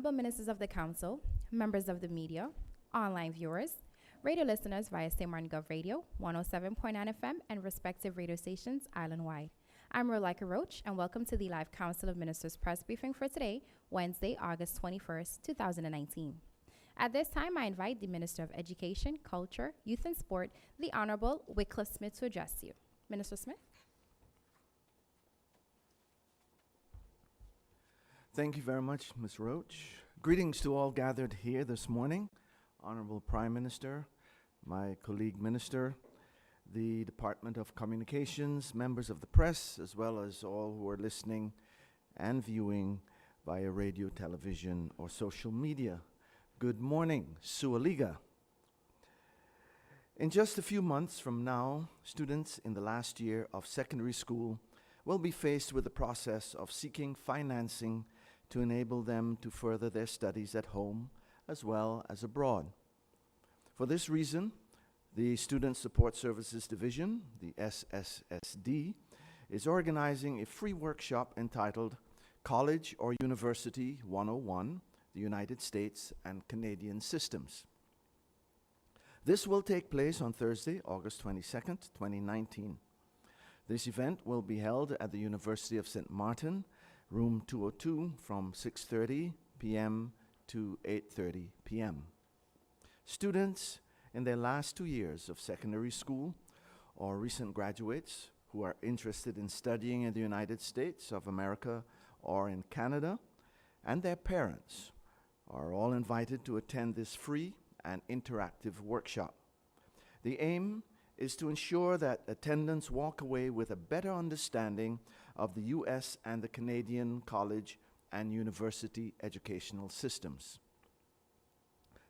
Honorable Ministers of the Council, members of the media, online viewers, radio listeners via St. Martin Gov Radio, 107.9 FM, and respective radio stations island-wide. I'm Rolika Roach, and welcome to the live Council of Ministers press briefing for today, Wednesday, August 21st, 2019. At this time, I invite the Minister of Education, Culture, Youth and Sport, the Honorable Wycliffe Smith, to address you. Minister Smith. Thank you very much, Ms. Roach. Greetings to all gathered here this morning. Honorable Prime Minister, my colleague Minister, the Department of Communications, members of the press, as well as all who are listening and viewing via radio, television, or social media. Good morning, Sualiga. In just a few months from now, students in the last year of secondary school will be faced with the process of seeking financing to enable them to further their studies at home as well as abroad. For this reason, the Student Support Services Division, the SSSD, is organizing a free workshop entitled College or University 101, the United States and Canadian Systems. This will take place on Thursday, August 22nd, 2019. This event will be held at the University of St. Martin, room 202, from 6:30 p.m. to 8:30 p.m. Students in their last 2 years of secondary school or recent graduates who are interested in studying in the United States of America or in Canada, and their parents are all invited to attend this free and interactive workshop. The aim is to ensure that attendants walk away with a better understanding of the U.S. and the Canadian college and university educational systems.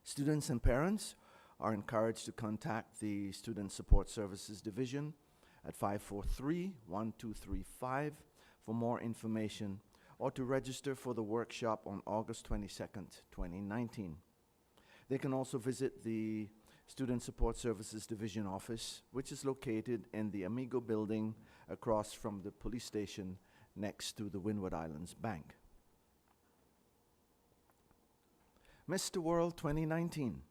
Students and parents are encouraged to contact the Student Support Services Division at 543-1235 for more information, or to register for the workshop on August 22nd, 2019. They can also visit the Student Support Services Division office, which is located in the Amigo building across from the police station next to the Windward Islands Bank. Mr. World 2019.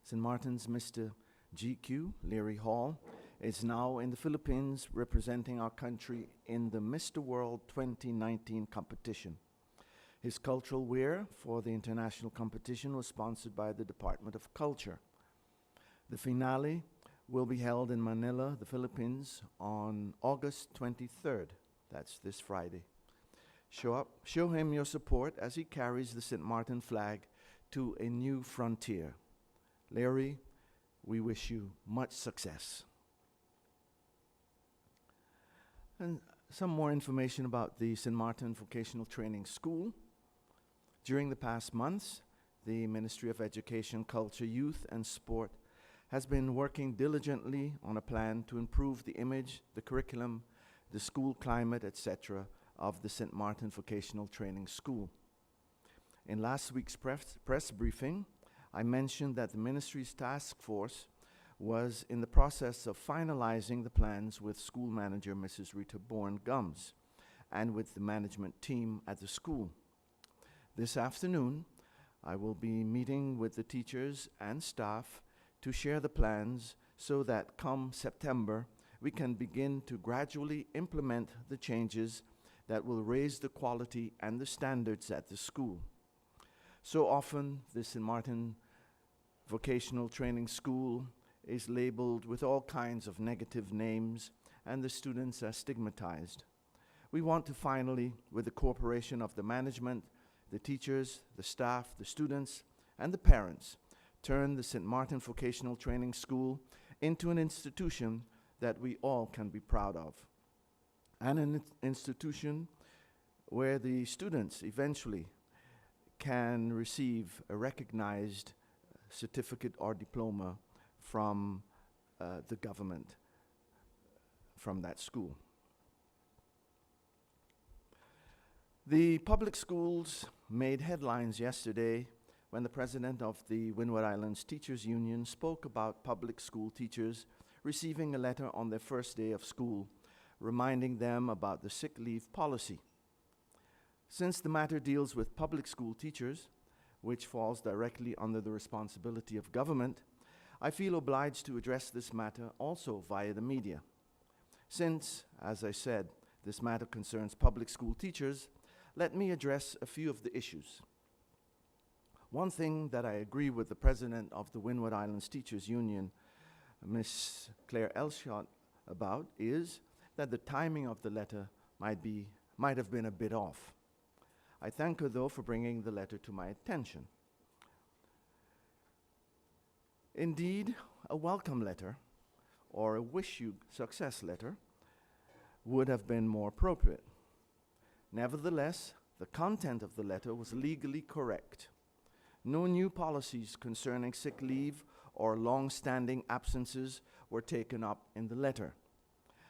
St. Martin's Mr. GQ, Leary Hall, is now in the Philippines representing our country in the Mr. World 2019 competition. His cultural wear for the international competition was sponsored by the Department of Culture. The finale will be held in Manila, the Philippines, on August 23rd. That's this Friday. Show him your support as he carries the St. Martin flag to a new frontier. Larry, we wish you much success. And some more information about the St. Martin Vocational Training School. During the past months, the Ministry of Education, Culture, Youth and Sport has been working diligently on a plan to improve the image, the curriculum, the school climate, etc. of the St. Martin Vocational Training School. In last week's press briefing, I mentioned that the ministry's task force was in the process of finalizing the plans with school manager Mrs. Rita Bourne-Gums and with the management team at the school. This afternoon, I will be meeting with the teachers and staff to share the plans so that come September, we can begin to gradually implement the changes that will raise the quality and the standards at the school. So often, the St. Martin Vocational Training School is labeled with all kinds of negative names, and the students are stigmatized. We want to finally, with the cooperation of the management, the teachers, the staff, the students, and the parents, turn the St. Martin Vocational Training School into an institution that we all can be proud of, and an institution where the students eventually can receive a recognized certificate or diploma from the government from that school. The public schools made headlines yesterday when the president of the Windward Islands Teachers Union spoke about public school teachers receiving a letter on their first day of school reminding them about the sick leave policy. Since the matter deals with public school teachers, which falls directly under the responsibility of government, I feel obliged to address this matter also via the media. Since, as I said, this matter concerns public school teachers, let me address a few of the issues. One thing that I agree with the president of the Windward Islands Teachers Union, Ms. Claire Elshot, about is that the timing of the letter might have been a bit off. I thank her, though, for bringing the letter to my attention. Indeed, a welcome letter or a wish you success letter would have been more appropriate. Nevertheless, the content of the letter was legally correct. No new policies concerning sick leave or long-standing absences were taken up in the letter.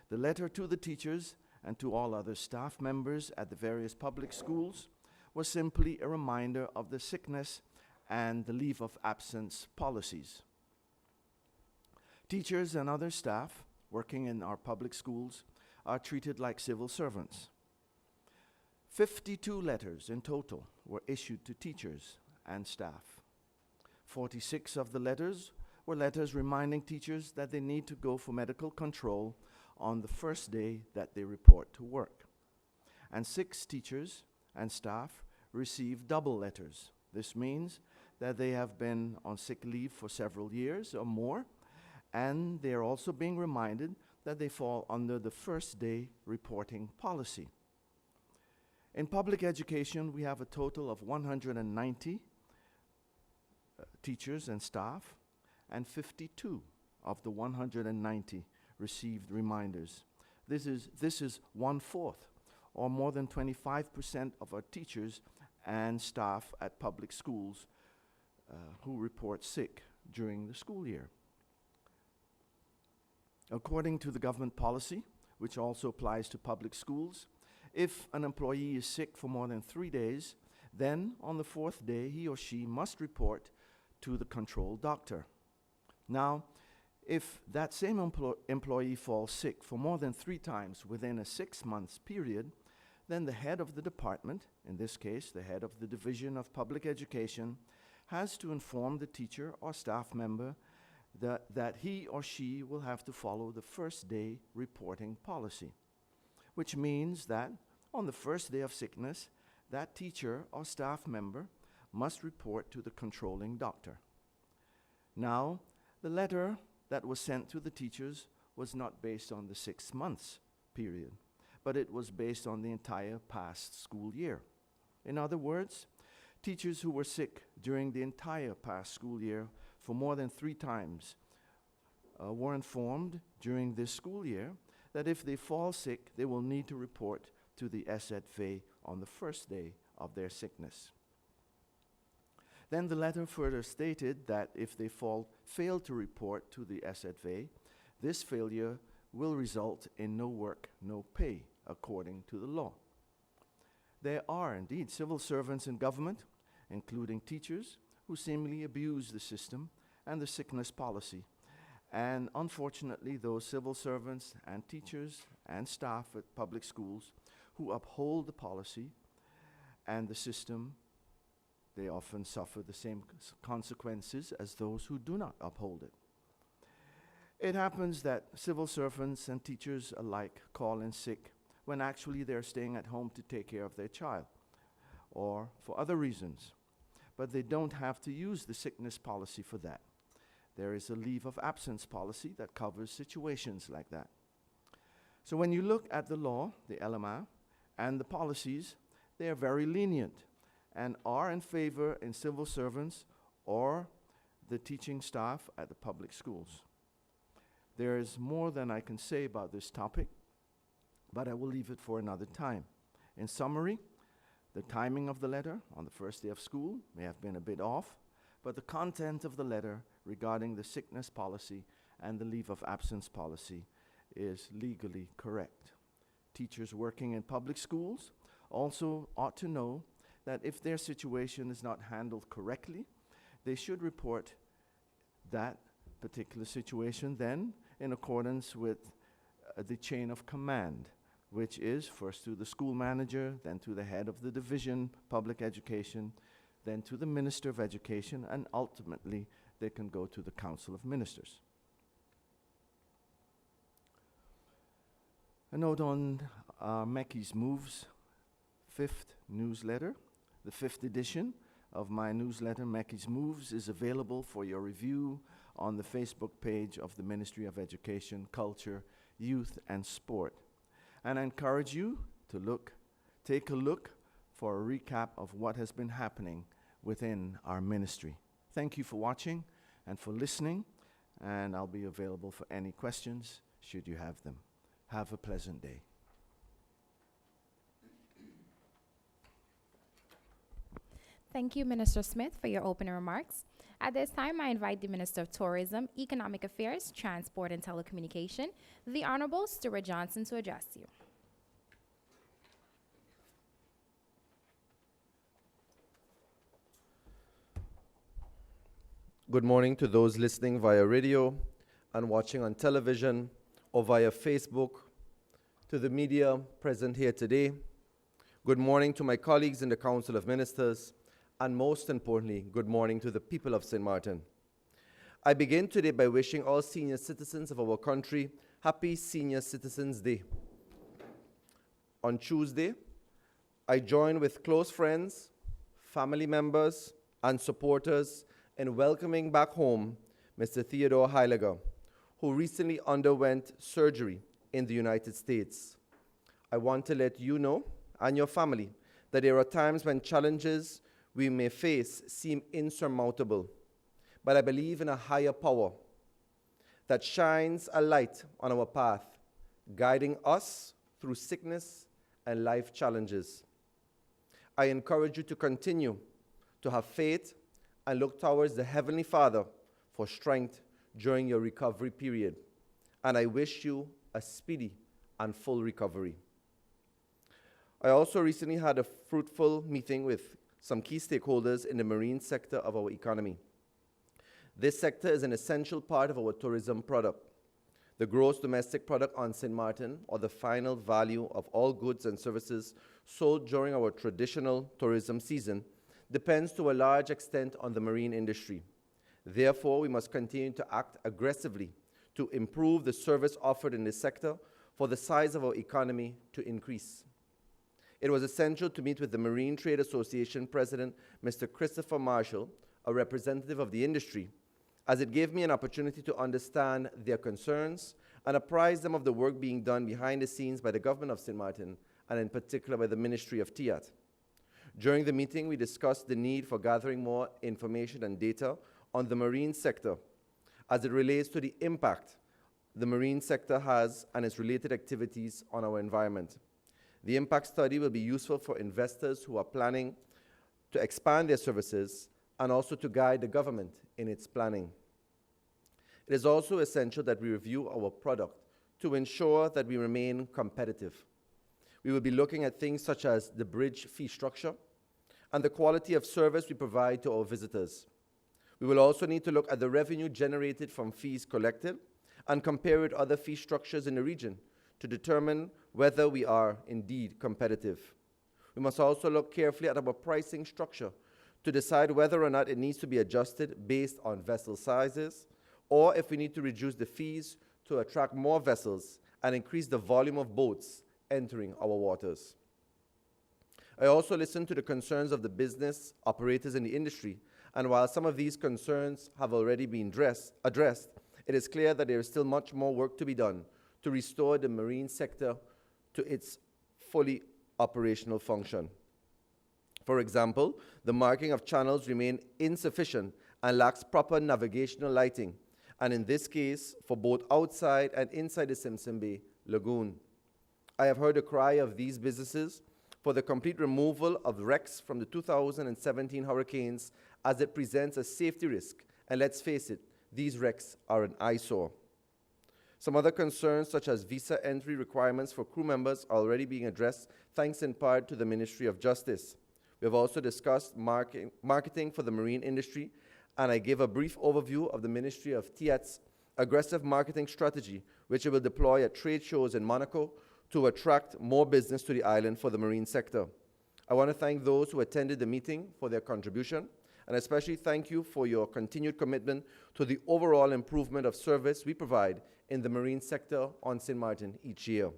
The letter to the teachers and to all other staff members at the various public schools was simply a reminder of the sickness and the leave of absence policies. Teachers and other staff working in our public schools are treated like civil servants. 52 letters in total were issued to teachers and staff. 46 of the letters were letters reminding teachers that they need to go for medical control on the first day that they report to work. And 6 teachers and staff received double letters. This means that they have been on sick leave for several years or more, and they are also being reminded that they fall under the first day reporting policy. In public education, we have a total of 190 teachers and staff, and 52 of the 190 received reminders. This is 1/4, or more than 25% of our teachers and staff at public schools who report sick during the school year. According to the government policy, which also applies to public schools, if an employee is sick for more than 3 days, then on the 4th day he or she must report to the control doctor. Now, if that same employee falls sick for more than 3 times within a 6-month period, then the head of the department, in this case the head of the Division of Public Education, has to inform the teacher or staff member that he or she will have to follow the first day reporting policy, which means that on the first day of sickness, that teacher or staff member must report to the controlling doctor. Now, the letter that was sent to the teachers was not based on the 6 months period, but it was based on the entire past school year. In other words, teachers who were sick during the entire past school year for more than 3 times were informed during this school year that if they fall sick, they will need to report to the SZV on the first day of their sickness. Then the letter further stated that if they fail to report to the SZV, this failure will result in no work, no pay, according to the law. There are indeed civil servants in government, including teachers, who seemingly abuse the system and the sickness policy. And unfortunately, those civil servants and teachers and staff at public schools who uphold the policy and the system, they often suffer the same consequences as those who do not uphold it. It happens that civil servants and teachers alike call in sick when actually they're staying at home to take care of their child or for other reasons. But they don't have to use the sickness policy for that. There is a leave of absence policy that covers situations like that. So when you look at the law, the LMA, and the policies, they are very lenient and are in favor in civil servants or the teaching staff at the public schools. There is more than I can say about this topic, but I will leave it for another time. In summary, the timing of the letter on the first day of school may have been a bit off, but the content of the letter regarding the sickness policy and the leave of absence policy is legally correct. Teachers working in public schools also ought to know that if their situation is not handled correctly, they should report that particular situation then in accordance with the chain of command, which is first to the school manager, then to the head of the division, public education, then to the Minister of Education, and ultimately they can go to the Council of Ministers. A note on Meckie's Moves 5th newsletter. The 5th edition of my newsletter, Meckie's Moves, is available for your review on the Facebook page of the Ministry of Education, Culture, Youth and Sport. And I encourage you to take a look for a recap of what has been happening within our ministry. Thank you for watching and for listening, and I'll be available for any questions should you have them. Have a pleasant day. Thank you, Minister Smith, for your opening remarks. At this time, I invite the Minister of Tourism, Economic Affairs, Transport and Telecommunication, the Honorable Stuart Johnson, to address you. Good morning to those listening via radio and watching on television or via Facebook, to the media present here today. Good morning to my colleagues in the Council of Ministers, and most importantly, good morning to the people of St. Martin. I begin today by wishing all senior citizens of our country happy Senior Citizens Day. On Tuesday, I join with close friends, family members, and supporters in welcoming back home Mr. Theodore Heiliger, who recently underwent surgery in the United States. I want to let you know, and your family, that there are times when challenges we may face seem insurmountable, but I believe in a higher power that shines a light on our path, guiding us through sickness and life challenges. I encourage you to continue to have faith and look towards the Heavenly Father for strength during your recovery period. And I wish you a speedy and full recovery. I also recently had a fruitful meeting with some key stakeholders in the marine sector of our economy. This sector is an essential part of our tourism product. The gross domestic product on St. Martin, or the final value of all goods and services sold during our traditional tourism season, depends to a large extent on the marine industry. Therefore, we must continue to act aggressively to improve the service offered in this sector for the size of our economy to increase. It was essential to meet with the Marine Trade Association President, Mr. Christopher Marshall, a representative of the industry, as it gave me an opportunity to understand their concerns and apprise them of the work being done behind the scenes by the government of St. Martin, and in particular by the Ministry of TIAT. During the meeting, we discussed the need for gathering more information and data on the marine sector as it relates to the impact the marine sector has and its related activities on our environment. The impact study will be useful for investors who are planning to expand their services and also to guide the government in its planning. It is also essential that we review our product to ensure that we remain competitive. We will be looking at things such as the bridge fee structure and the quality of service we provide to our visitors. We will also need to look at the revenue generated from fees collected and compare with other fee structures in the region to determine whether we are indeed competitive. We must also look carefully at our pricing structure to decide whether or not it needs to be adjusted based on vessel sizes, or if we need to reduce the fees to attract more vessels and increase the volume of boats entering our waters. I also listened to the concerns of the business operators in the industry, and while some of these concerns have already been addressed, it is clear that there is still much more work to be done to restore the marine sector to its fully operational function. For example, the marking of channels remain insufficient and lacks proper navigational lighting, and in this case, for both outside and inside the Simpson Bay Lagoon. I have heard the cry of these businesses for the complete removal of wrecks from the 2017 hurricanes, as it presents a safety risk, and let's face it, these wrecks are an eyesore. Some other concerns, such as visa entry requirements for crew members, are already being addressed, thanks in part to the Ministry of Justice. We have also discussed marketing for the marine industry, and I gave a brief overview of the Ministry of TIAT's aggressive marketing strategy, which it will deploy at trade shows in Monaco to attract more business to the island for the marine sector. I want to thank those who attended the meeting for their contribution, and especially thank you for your continued commitment to the overall improvement of service we provide in the marine sector on St. Martin each year.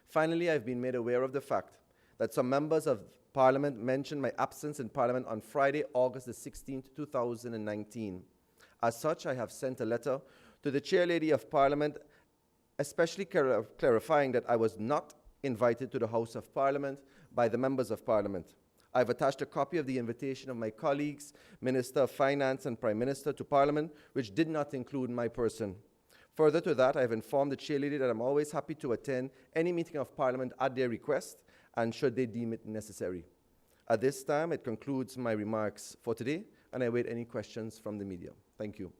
Finally, I've been made aware of the fact that some members of Parliament mentioned my absence in Parliament on Friday, August the 16th, 2019. As such, I have sent a letter to the Chair Lady of Parliament, especially clarifying that I was not invited to the House of Parliament by the members of Parliament. I've attached a copy of the invitation of my colleagues, Minister of Finance and Prime Minister, to Parliament, which did not include my person. Further to that, I've informed the Chair Lady that I'm always happy to attend any meeting of Parliament at their request and should they deem it necessary. At this time, it concludes my remarks for today, and I await any questions from the media. Thank you.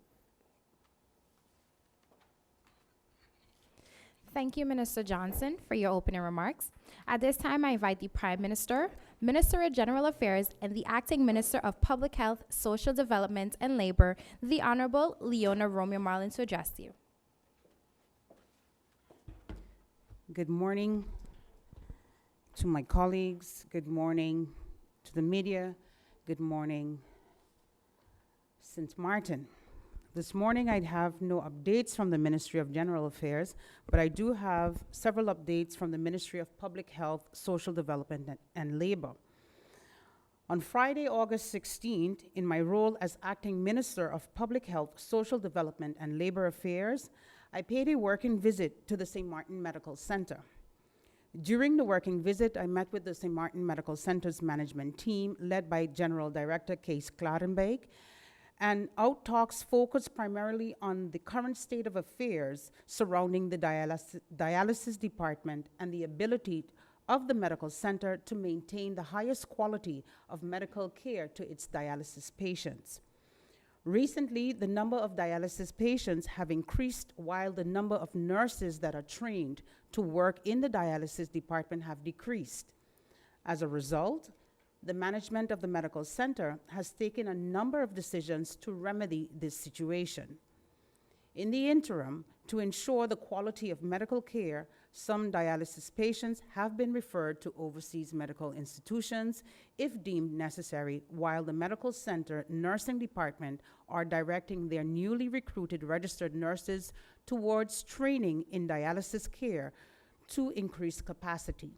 Thank you, Minister Johnson, for your opening remarks. At this time, I invite the Prime Minister, Minister of General Affairs, and the Acting Minister of Public Health, Social Development, and Labor, the Honorable Leona Romeo Marlin, to address you. Good morning to my colleagues. Good morning to the media. Good morning, St. Martin. This morning I have no updates from the Ministry of General Affairs, but I do have several updates from the Ministry of Public Health, Social Development, and Labor. On Friday, August 16th, in my role as Acting Minister of Public Health, Social Development, and Labor Affairs, I paid a working visit to the St. Martin Medical Center. During the working visit, I met with the St. Martin Medical Center's management team, led by General Director Kees Klarenbeek, and our talks focused primarily on the current state of affairs surrounding the dialysis department and the ability of the medical center to maintain the highest quality of medical care to its dialysis patients. Recently, the number of dialysis patients have increased while the number of nurses that are trained to work in the dialysis department have decreased. As a result, the management of the medical center has taken a number of decisions to remedy this situation. In the interim, to ensure the quality of medical care, some dialysis patients have been referred to overseas medical institutions if deemed necessary, while the medical center nursing department are directing their newly recruited registered nurses towards training in dialysis care to increase capacity.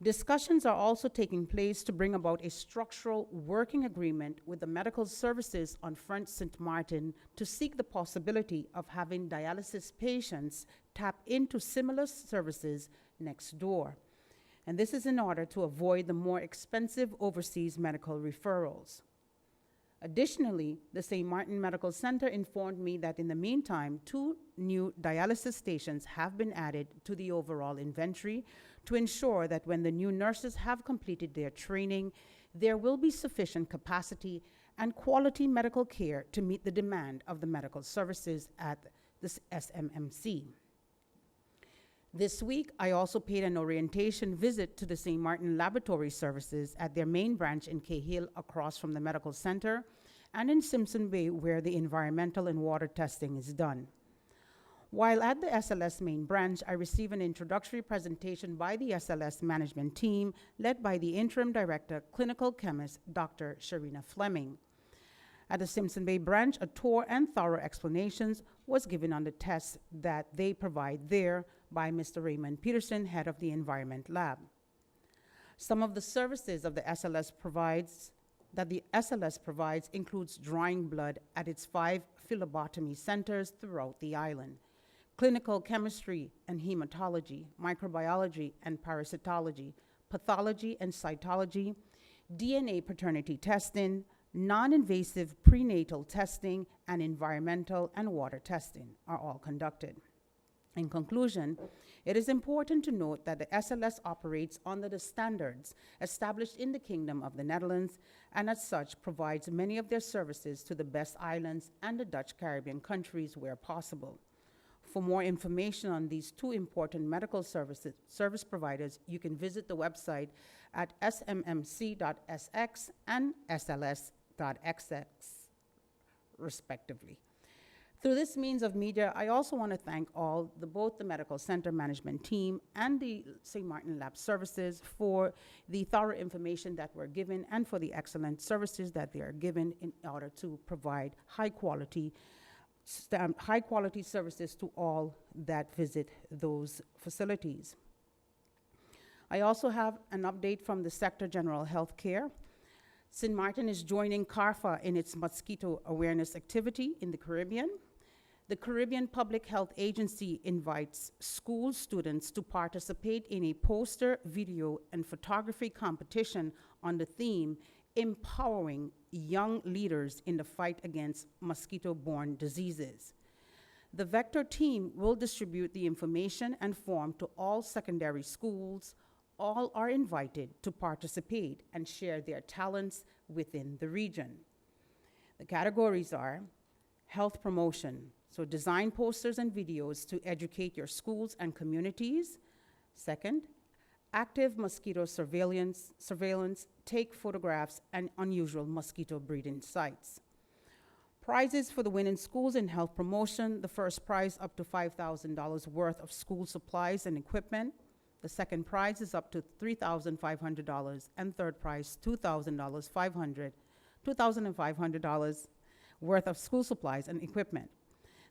Discussions are also taking place to bring about a structural working agreement with the medical services on Front St. Martin to seek the possibility of having dialysis patients tap into similar services next door. And this is in order to avoid the more expensive overseas medical referrals. Additionally, the St. Martin Medical Center informed me that in the meantime, 2 new dialysis stations have been added to the overall inventory to ensure that when the new nurses have completed their training, there will be sufficient capacity and quality medical care to meet the demand of the medical services at the SMMC. This week, I also paid an orientation visit to the St. Martin Laboratory Services at their main branch in Cahill, across from the medical center, and in Simpson Bay, where the environmental and water testing is done. While at the SLS main branch, I received an introductory presentation by the SLS management team, led by the interim director, clinical chemist, Dr. Sharina Fleming. At the Simpson Bay branch, a tour and thorough explanations was given on the tests that they provide there by Mr. Raymond Peterson, head of the Environment Lab. Some of the services of the SLS provides includes drawing blood at its 5 phlebotomy centers throughout the island, clinical chemistry and hematology, microbiology and parasitology, pathology and cytology, DNA paternity testing, non-invasive prenatal testing, and environmental and water testing are all conducted. In conclusion, it is important to note that the SLS operates under the standards established in the Kingdom of the Netherlands, and as such provides many of their services to the best islands and the Dutch Caribbean countries where possible. For more information on these 2 important medical service providers, you can visit the website at smmc.sx and sls.xx, respectively. Through this means of media, I also want to thank both the medical center management team and the St. Martin Lab Services for the thorough information that we're given and for the excellent services that they are given in order to provide high quality services to all that visit those facilities. I also have an update from the Sector General Health Care. St. Martin is joining CARFA in its mosquito awareness activity in the Caribbean. The Caribbean Public Health Agency invites school students to participate in a poster, video, and photography competition on the theme, Empowering Young Leaders in the Fight Against Mosquito-Borne Diseases. The Vector team will distribute the information and form to all secondary schools. All are invited to participate and share their talents within the region. The categories are health promotion, so design posters and videos to educate your schools and communities. Second, active mosquito surveillance, take photographs and unusual mosquito breeding sites. Prizes for the winning schools in health promotion: the first prize up to $5,000 worth of school supplies and equipment. The second prize is up to $3,500, and third prize $2,500 worth of school supplies and equipment.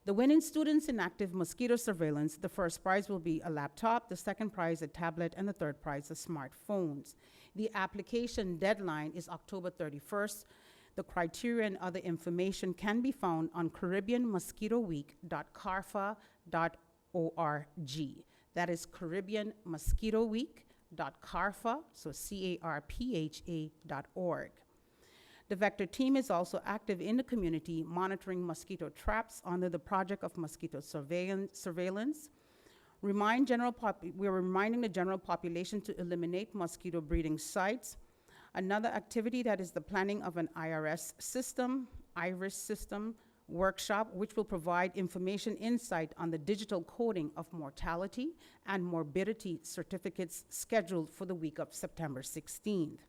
The winning students in active mosquito surveillance: the first prize will be a laptop, the second prize a tablet, and the third prize a smartphones. The application deadline is October 31st. The criteria and other information can be found on caribbeanmosquitoweek.carfa.org. That is caribbeanmosquitoweek.carfa, so CARPHA.org. The Vector team is also active in the community, monitoring mosquito traps under the project of mosquito surveillance. We're reminding the general population to eliminate mosquito breeding sites. Another activity that is the planning of an IRIS system workshop, which will provide information insight on the digital coding of mortality and morbidity certificates, scheduled for the week of September 16th.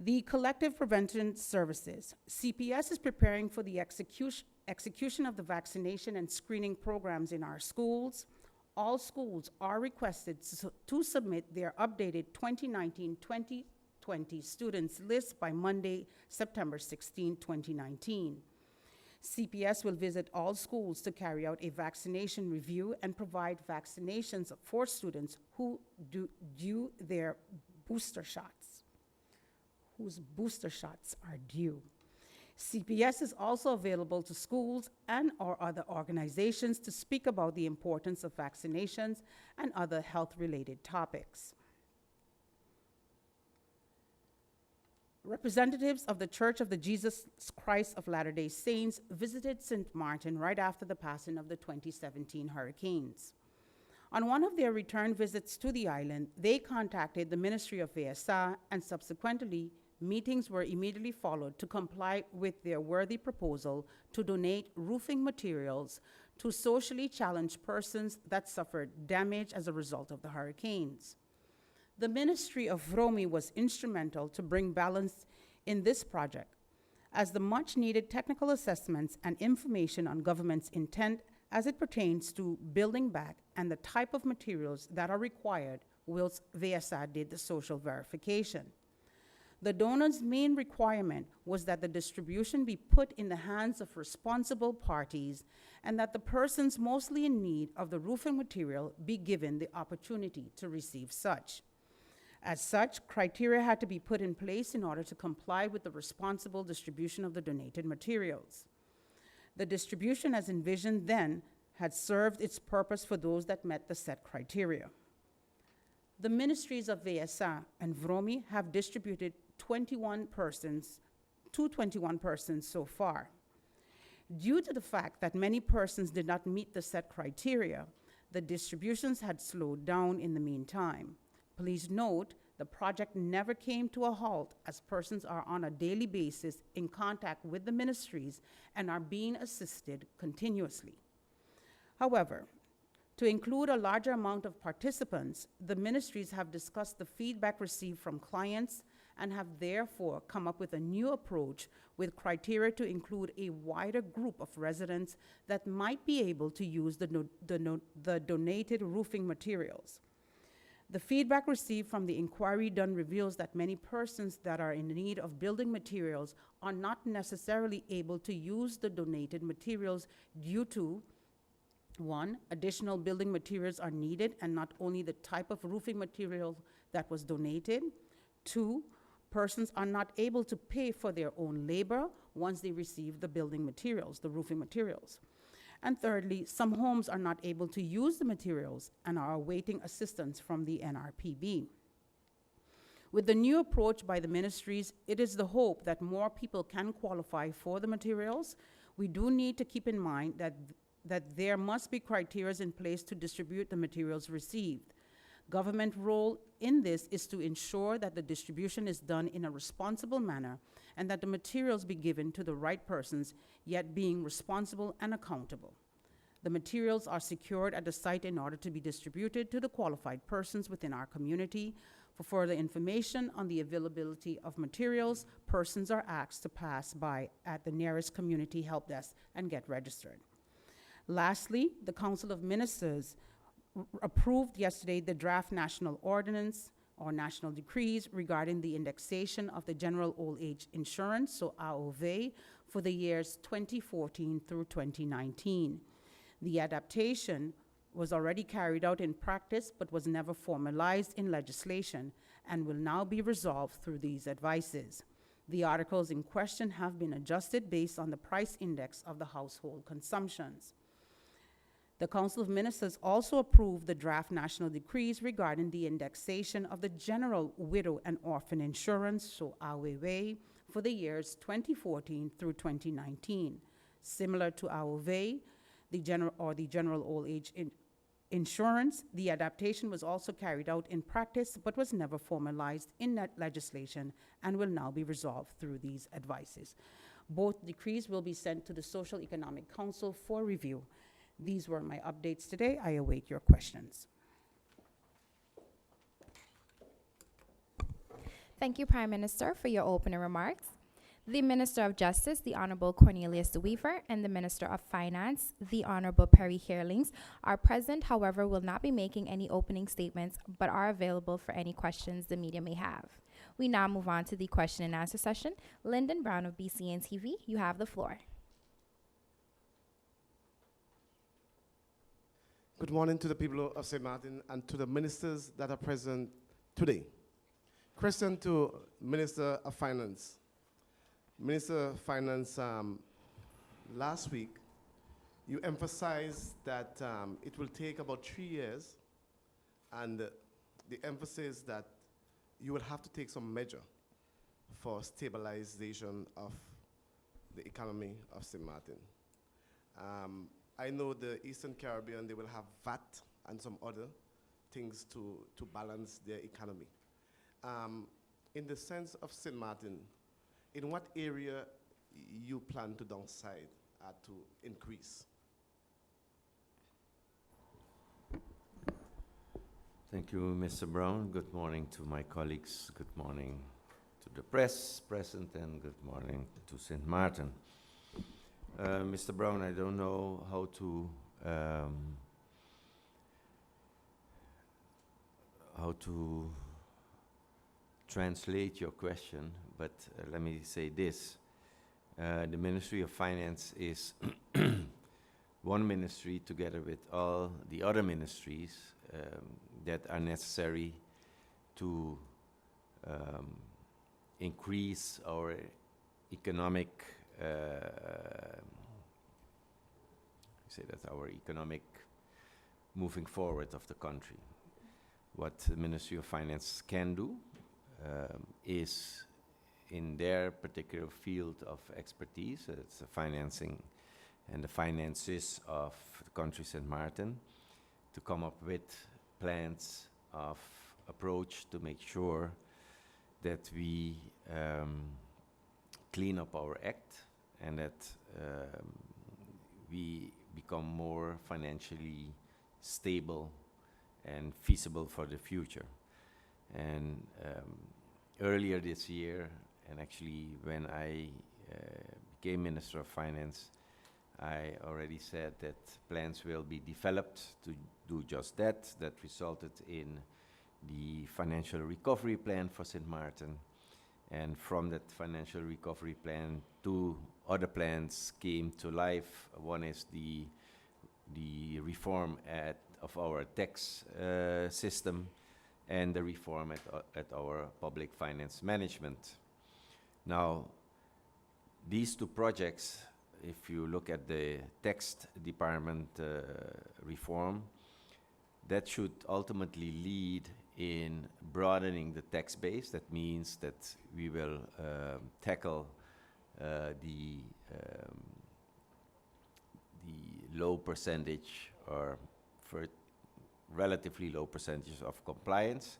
The collective prevention services. CPS is preparing for the execution of the vaccination and screening programs in our schools. All schools are requested to submit their updated 2019-2020 students list by Monday, September 16, 2019. CPS will visit all schools to carry out a vaccination review and provide vaccinations for students who due their booster shots, whose booster shots are due. CPS is also available to schools and/or other organizations to speak about the importance of vaccinations and other health-related topics. Representatives of the Church of the Jesus Christ of Latter-day Saints visited St. Martin right after the passing of the 2017 hurricanes. On one of their return visits to the island, they contacted the Ministry of VSA, and subsequently, meetings were immediately followed to comply with their worthy proposal to donate roofing materials to socially challenged persons that suffered damage as a result of the hurricanes. The Ministry of VROMI was instrumental to bring balance in this project, as the much-needed technical assessments and information on government's intent as it pertains to building back and the type of materials that are required whilst VSA did the social verification. The donor's main requirement was that the distribution be put in the hands of responsible parties and that the persons mostly in need of the roofing material be given the opportunity to receive such. As such, criteria had to be put in place in order to comply with the responsible distribution of the donated materials. The distribution as envisioned then had served its purpose for those that met the set criteria. The ministries of VSA and VROMI have distributed 21 persons so far. Due to the fact that many persons did not meet the set criteria, the distributions had slowed down in the meantime. Please note, the project never came to a halt, as persons are on a daily basis in contact with the ministries and are being assisted continuously. However, to include a larger amount of participants, the ministries have discussed the feedback received from clients and have therefore come up with a new approach with criteria to include a wider group of residents that might be able to use the donated roofing materials. The feedback received from the inquiry done reveals that many persons that are in need of building materials are not necessarily able to use the donated materials due to, one, additional building materials are needed and not only the type of roofing material that was donated. Two, persons are not able to pay for their own labor once they receive the building materials, the roofing materials. And thirdly, some homes are not able to use the materials and are awaiting assistance from the NRPB. With the new approach by the ministries, it is the hope that more people can qualify for the materials. We do need to keep in mind that there must be criteria in place to distribute the materials received. Government role in this is to ensure that the distribution is done in a responsible manner and that the materials be given to the right persons, yet being responsible and accountable. The materials are secured at the site in order to be distributed to the qualified persons within our community. For further information on the availability of materials, persons are asked to pass by at the nearest community help desk and get registered. Lastly, the Council of Ministers approved yesterday the draft national ordinance or national decrees regarding the indexation of the general old age insurance, so AOV, for the years 2014 through 2019. The adaptation was already carried out in practice but was never formalized in legislation and will now be resolved through these advices. The articles in question have been adjusted based on the price index of the household consumptions. The Council of Ministers also approved the draft national decrees regarding the indexation of the general widow and orphan insurance, so AWE, for the years 2014 through 2019. Similar to AOV, the general old age insurance, the adaptation was also carried out in practice but was never formalized in that legislation and will now be resolved through these advices. Both decrees will be sent to the Social Economic Council for review. These were my updates today. I await your questions. Thank you, Prime Minister, for your opening remarks. The Minister of Justice, the Honorable Cornelius Weaver, and the Minister of Finance, the Honorable Perry Hearlings, are present, however, will not be making any opening statements, but are available for any questions the media may have. We now move on to the question and answer session. Lyndon Brown of BCN TV, you have the floor. Good morning to the people of St. Martin and to the ministers that are present today. Question to Minister of Finance. Minister of Finance, last week, you emphasized that it will take about 3 years, and the emphasis that you will have to take some measure for stabilization of the economy of St. Martin. I know the Eastern Caribbean, they will have VAT and some other things to balance their economy. In the sense of St. Martin, in what area you plan to downside to increase? Thank you, Mr. Brown. Good morning to my colleagues. Good morning to the press present, and good morning to St. Martin. Mr. Brown, I don't know how to translate your question, but let me say this. The Ministry of Finance is one ministry together with all the other ministries that are necessary to increase our economic moving forward of the country. What the Ministry of Finance can do is in their particular field of expertise, it's the financing and the finances of the country St. Martin, to come up with plans of approach to make sure that we clean up our act and that we become more financially stable and feasible for the future. And earlier this year, and actually when I became Minister of Finance, I already said that plans will be developed to do just that. That resulted in the financial recovery plan for St. Martin. And from that financial recovery plan, two other plans came to life. One is the reform of our tax system and the reform at our public finance management. Now, these two projects, if you look at the tax department reform, that should ultimately lead in broadening the tax base. That means that we will tackle the low percentage or for relatively low percentages of compliance,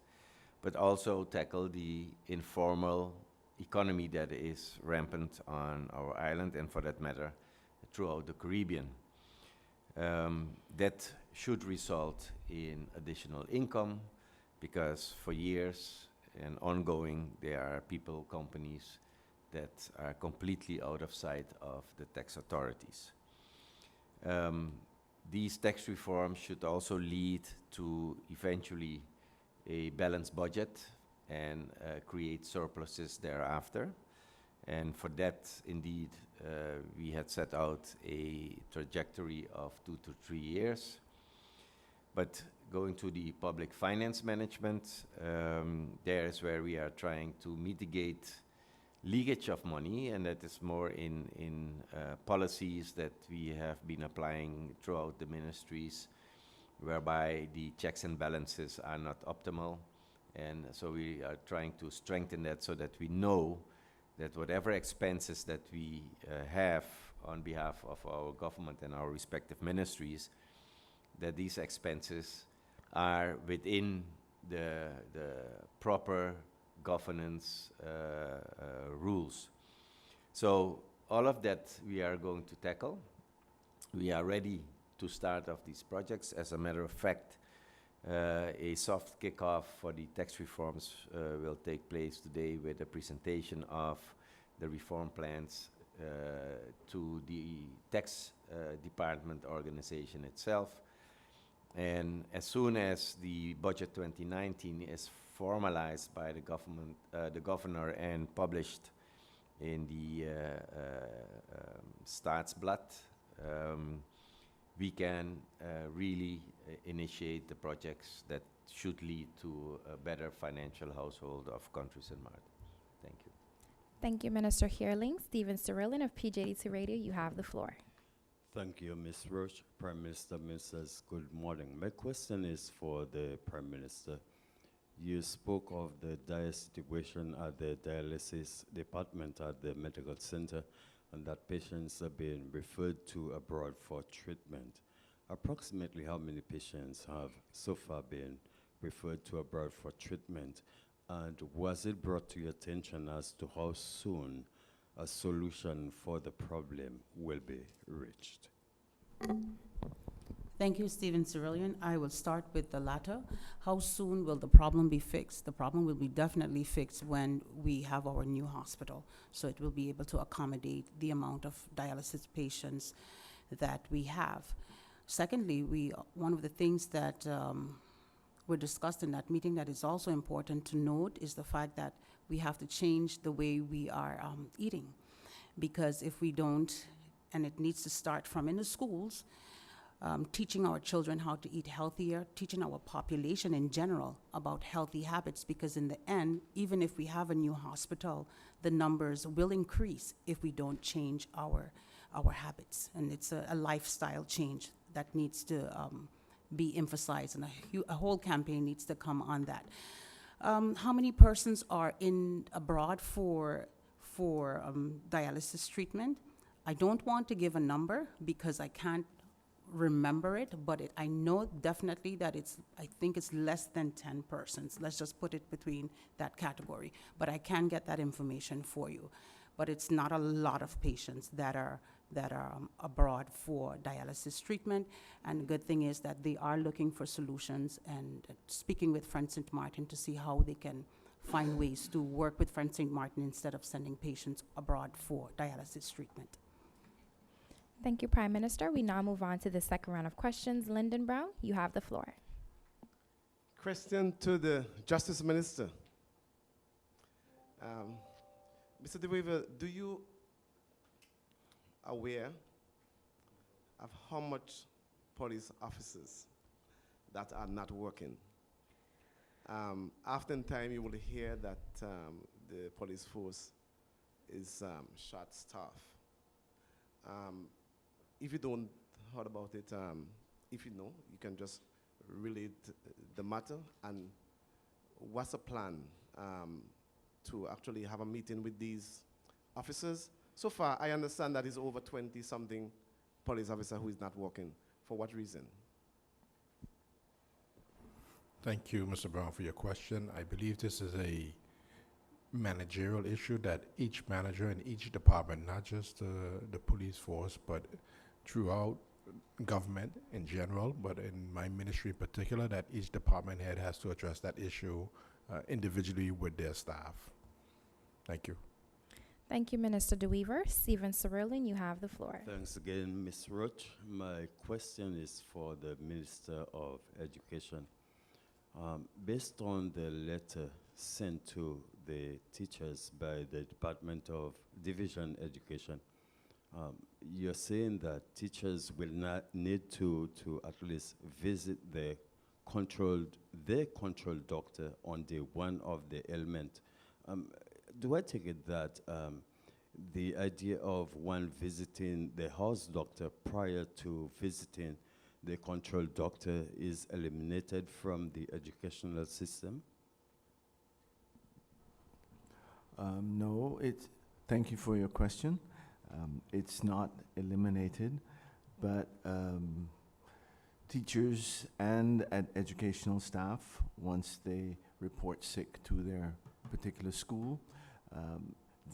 but also tackle the informal economy that is rampant on our island and for that matter throughout the Caribbean. That should result in additional income because for years and ongoing there are people, companies that are completely out of sight of the tax authorities. These tax reforms should also lead to eventually a balanced budget and create surpluses thereafter. And for that, indeed, we had set out a trajectory of 2 to 3 years. But going to the public finance management, there is where we are trying to mitigate leakage of money, and that is more in policies that we have been applying throughout the ministries, whereby the checks and balances are not optimal. And so we are trying to strengthen that so that we know that whatever expenses that we have on behalf of our government and our respective ministries, that these expenses are within the proper governance rules. So all of that we are going to tackle. We are ready to start off these projects. As a matter of fact, a soft kickoff for the tax reforms will take place today with a presentation of the reform plans to the tax department organization itself. And as soon as the budget 2019 is formalized by the government, the governor, and published in the Staatsblad, we can really initiate the projects that should lead to a better financial household of country St. Martin. Thank you. Thank you, Minister Heerling. Stephen Cyrillian of PJDC Radio, you have the floor. Thank you, Ms. Roach. Prime Minister, Mrs. Good morning. My question is for the Prime Minister. You spoke of the dire situation at the dialysis department at the medical center and that patients are being referred to abroad for treatment. Approximately how many patients have so far been referred to abroad for treatment? And was it brought to your attention as to how soon a solution for the problem will be reached? Thank you, Stephen Cyrillian. I will start with the latter. How soon will the problem be fixed? The problem will be definitely fixed when we have our new hospital, so it will be able to accommodate the amount of dialysis patients that we have. Secondly, one of the things that were discussed in that meeting that is also important to note is the fact that we have to change the way we are eating, because if we don't, and it needs to start from in the schools, teaching our children how to eat healthier, teaching our population in general about healthy habits, because in the end, even if we have a new hospital, the numbers will increase if we don't change our habits. And it's a lifestyle change that needs to be emphasized, and a whole campaign needs to come on that. How many persons are abroad for dialysis treatment? I don't want to give a number because I can't remember it, but I know definitely that I think it's less than 10 persons. Let's just put it between that category. But I can get that information for you. But it's not a lot of patients that are abroad for dialysis treatment. And the good thing is that they are looking for solutions and speaking with Friends St. Martin to see how they can find ways to work with Friends St. Martin instead of sending patients abroad for dialysis treatment. Thank you, Prime Minister. We now move on to the second round of questions. Lyndon Brown, you have the floor. Question to the Justice Minister. Mr. DeWeaver, do you aware of how much police officers that are not working? Oftentimes you will hear that the police force is short-staffed. If you don't heard about it, if you know, you can just relate the matter, and what's the plan to actually have a meeting with these officers? So far, I understand that it's over 20-something police officer who is not working. For what reason? Thank you, Mr. Brown, for your question. I believe this is a managerial issue that each manager in each department, not just the police force, but throughout government in general, but in my ministry in particular, that each department head has to address that issue individually with their staff. Thank you. Thank you, Minister DeWeaver. Stephen Cerulean, you have the floor. Thanks again, Ms. Roach. My question is for the Minister of Education. Based on the letter sent to the teachers by the Department of Division Education, you're saying that teachers will not need to at least visit their controlled doctor on day one of the ailment. Do I take it that the idea of one visiting the house doctor prior to visiting the controlled doctor is eliminated from the educational system? No, thank you for your question. It's not eliminated, but teachers and educational staff, once they report sick to their particular school,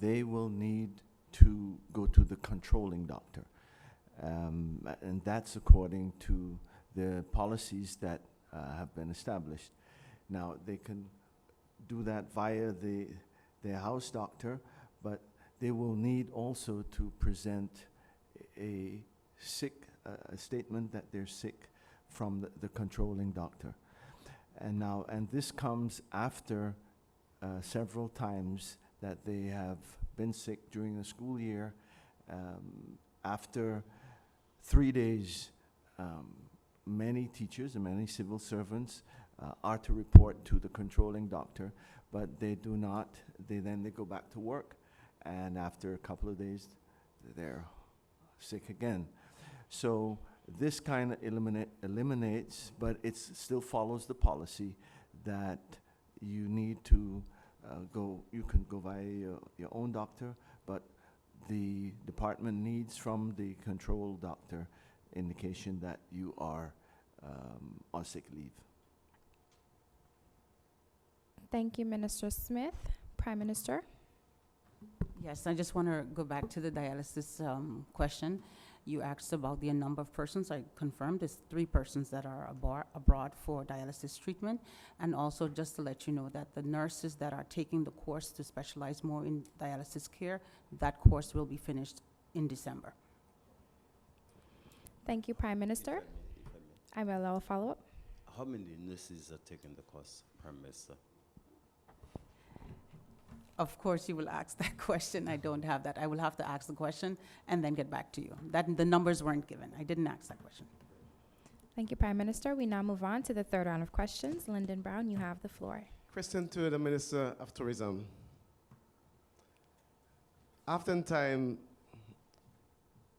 they will need to go to the controlling doctor. And that's according to the policies that have been established. Now, they can do that via their house doctor, but they will need also to present a statement that they're sick from the controlling doctor. And this comes after several times that they have been sick during the school year. After 3 days, many teachers and many civil servants are to report to the controlling doctor, but they do not. They go back to work, and after a couple of days, they're sick again. So this kind of eliminates, but it still follows the policy that you need to you can go via your own doctor, but the department needs from the control doctor indication that you are on sick leave. Thank you, Minister Smith. Prime Minister. Yes, I just want to go back to the dialysis question. You asked about the number of persons. I confirmed it's 3 persons that are abroad for dialysis treatment. And also just to let you know that the nurses that are taking the course to specialize more in dialysis care, that course will be finished in December. Thank you, Prime Minister. If I may. I will allow a follow-up. How many nurses are taking the course, Prime Minister? Of course, you will ask that question. I don't have that. I will have to ask the question and then get back to you. The numbers weren't given. I didn't ask that question. Thank you, Prime Minister. We now move on to the third round of questions. Lyndon Brown, you have the floor. Question to the Minister of Tourism. Oftentimes,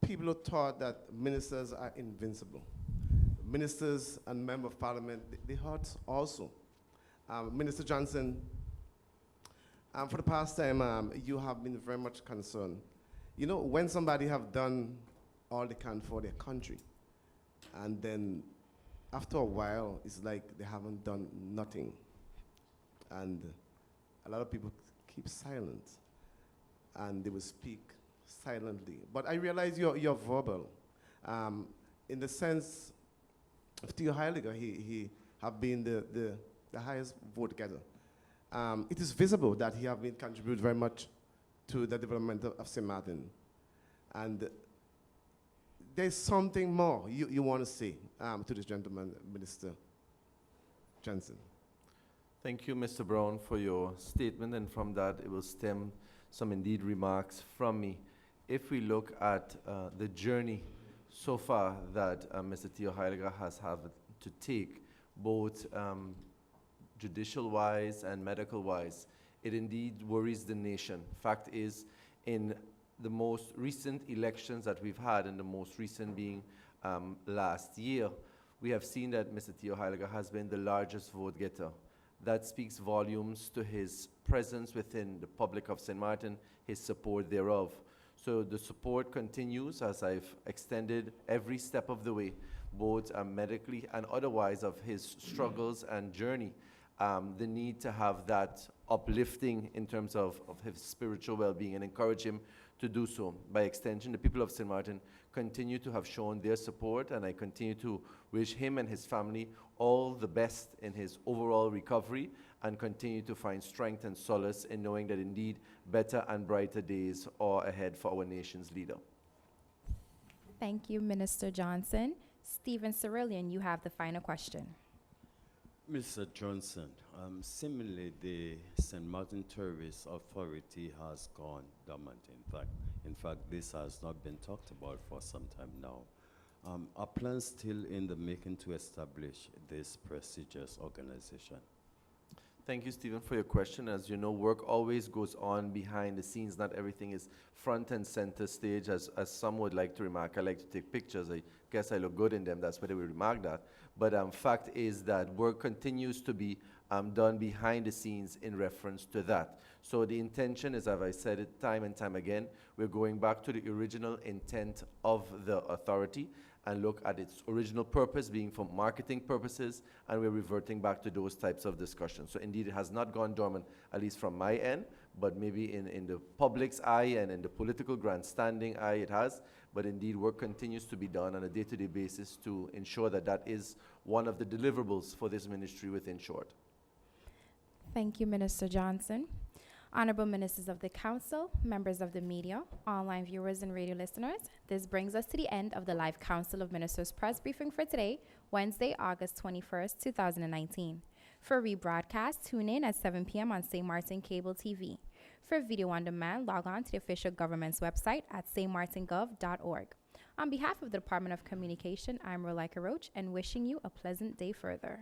people are taught that ministers are invincible. Ministers and members of parliament, they hurt also. Minister Johnson, for the past time, you have been very much concerned. You know, when somebody have done all they can for their country, and then after a while, it's like they haven't done nothing. And a lot of people keep silent, and they will speak silently. But I realize you're verbal. In the sense, Theo Heiliger, he have been the highest vote getter. it is visible that he have been contributed very much to the development of St. Martin. And there's something more you want to say to this gentleman, Minister Johnson. Thank you, Mr. Brown, for your statement, and from that it will stem some indeed remarks from me. If we look at the journey so far that Mr. Theo Heiliger has had to take, both judicial-wise and medical-wise, it indeed worries the nation. Fact is, in the most recent elections that we've had, and the most recent being last year, we have seen that Mr. Theo Heiliger has been the largest vote getter. That speaks volumes to his presence within the public of St. Martin, his support thereof. So the support continues as I've extended every step of the way, both medically and otherwise, of his struggles and journey. The need to have that uplifting in terms of his spiritual well-being, and encourage him to do so. By extension, the people of St. Martin continue to have shown their support, and I continue to wish him and his family all the best in his overall recovery, and continue to find strength and solace in knowing that indeed better and brighter days are ahead for our nation's leader. Thank you, Minister Johnson. Stephen Cerulean, you have the final question. Mr. Johnson, similarly, the St. Martin Tourist Authority has gone dormant. In fact, this has not been talked about for some time now. Are plans still in the making to establish this prestigious organization? Thank you, Stephen, for your question. As you know, work always goes on behind the scenes. Not everything is front and center stage, as some would like to remark. I like to take pictures. I guess I look good in them. That's why they will remark that. But fact is that work continues to be done behind the scenes in reference to that. So the intention is, as I said it time and time again, we're going back to the original intent of the authority and look at its original purpose being for marketing purposes, and we're reverting back to those types of discussions. So indeed, it has not gone dormant, at least from my end, but maybe in the public's eye and in the political grandstanding eye it has. But indeed, work continues to be done on a day-to-day basis to ensure that that is one of the deliverables for this ministry within short. Thank you, Minister Johnson. Honorable Ministers of the Council, members of the media, online viewers and radio listeners, this brings us to the end of the live Council of Ministers press briefing for today, Wednesday, August 21st, 2019. For rebroadcast, tune in at 7 p.m. on St. Martin Cable TV. For video on demand, log on to the official government's website at stmartingov.org. On behalf of the Department of Communication, I'm Rolika Roach, and wishing you a pleasant day further.